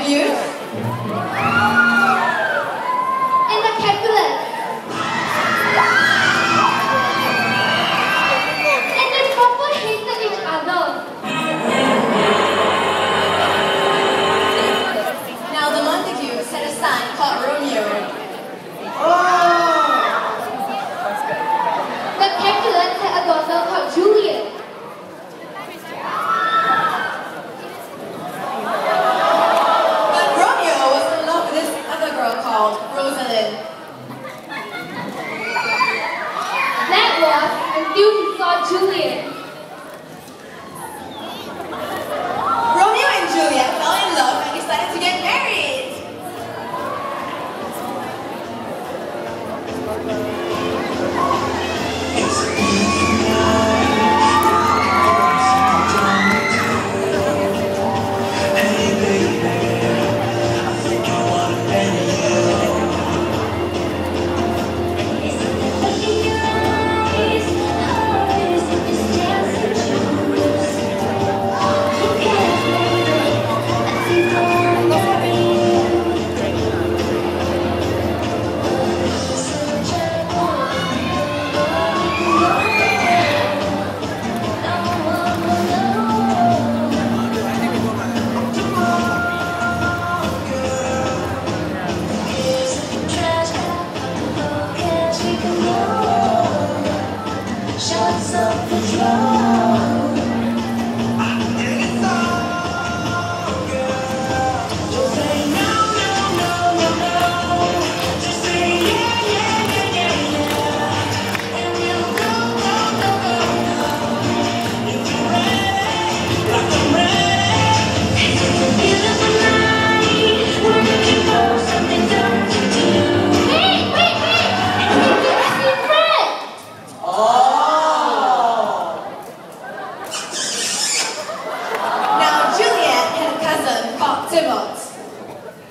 Montague. And the Capulet. And they proper hated each other. Now the Montagues had a son called Romeo. The Capulet had a daughter called Juliet. But Romeo was in love with this other girl called Rosalind. That was until he saw Juliet. Romeo and Juliet fell in love and decided to get married.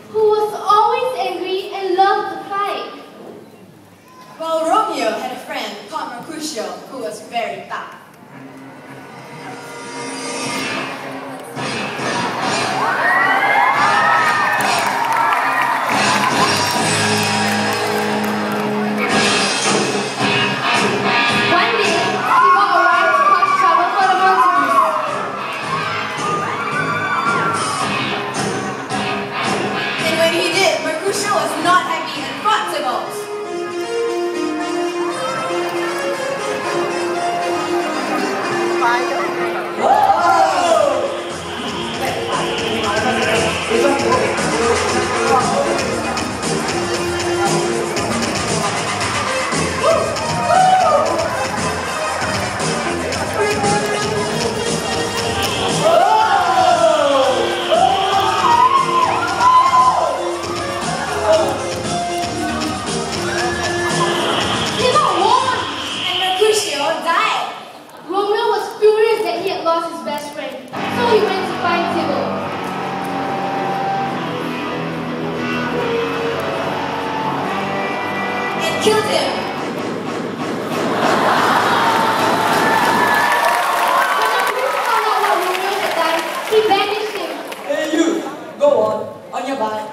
Who was always angry and loved to fight. While Romeo had a friend called Mercutio who was very bad. One day, people arrived to cause trouble for the Montagues. And when he did, Mercutio was not happy and fought Tybalt. Romeo was furious that he had lost his best friend, so he went to find Tybalt. And killed him. When the prince found out what Romeo had done, he banished him. Hey you, go on your bike.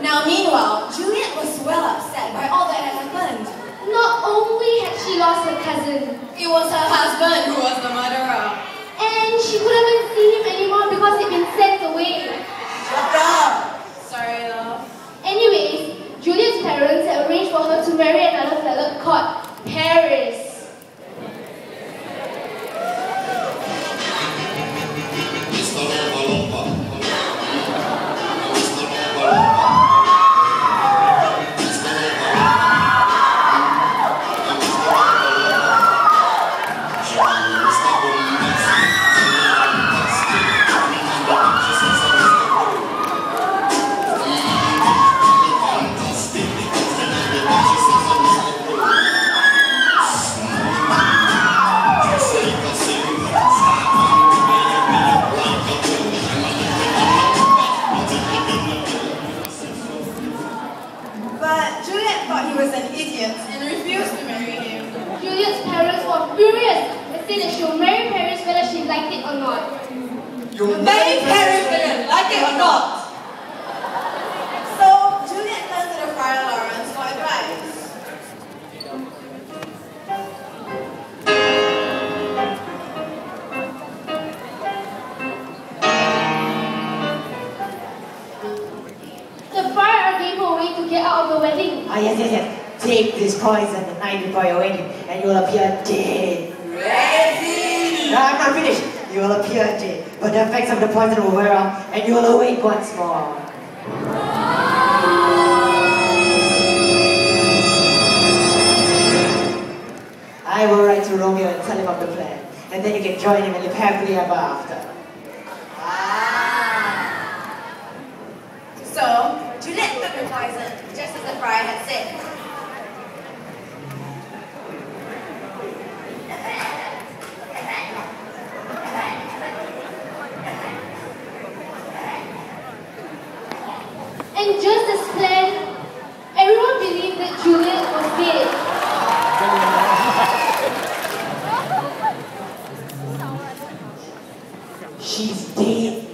Now meanwhile, Juliet was well upset by all that had happened. Not only had she lost her cousin, It was her husband who was the murderer. and wedding. Ah, yes. Take this poison the night before your wedding, and you will appear dead. Ready! No, I'm not finished. You will appear dead, but the effects of the poison will wear off, and you will awake once more. I will write to Romeo and tell him of the plan, and then you can join him and live happily ever after. So, Juliet took the poison, just as the friar had said. And just as planned, everyone believed that Juliet was dead. She's dead.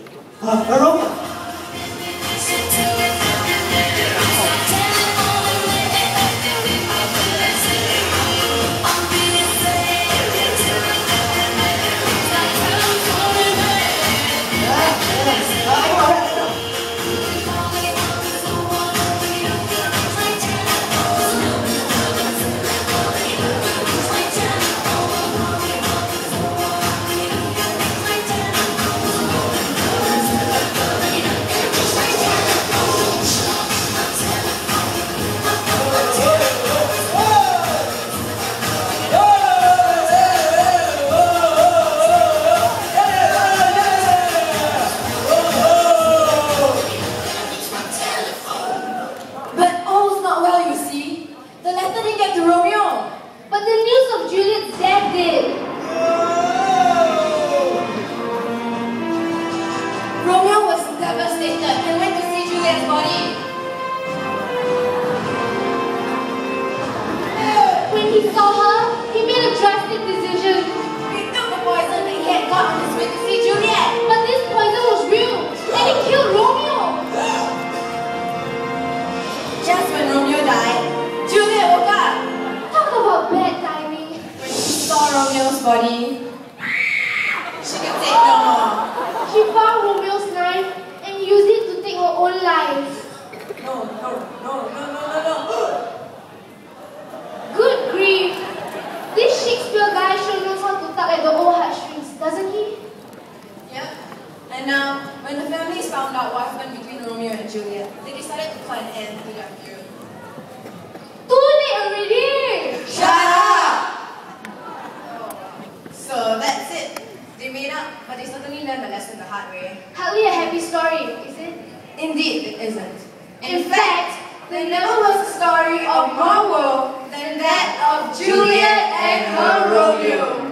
Romeo! But the news of Juliet's death did. Romeo was devastated and went to see Juliet's body. When he saw her, he made a drastic decision. He took the poison that he had got on his way to see Juliet. But this poison was real, and it killed Romeo. Just when Romeo died, Juliet woke up. Talk about bad timing. When she saw Romeo's body, she could take no more. She found Romeo's knife and used it to take her own life. No. Good grief! This Shakespeare guy sure knows how to tug at the old heartstrings, doesn't he? Yep. And now, when the families found out what happened between Romeo and Juliet, they decided to put an end to their feud. Too late already! Shut up! So that's it. They made up, but they certainly learned the lesson the hard way. Hardly a happy story, is it? Indeed, it isn't. In fact, there never was a story of more woe than that of Juliet and her Romeo.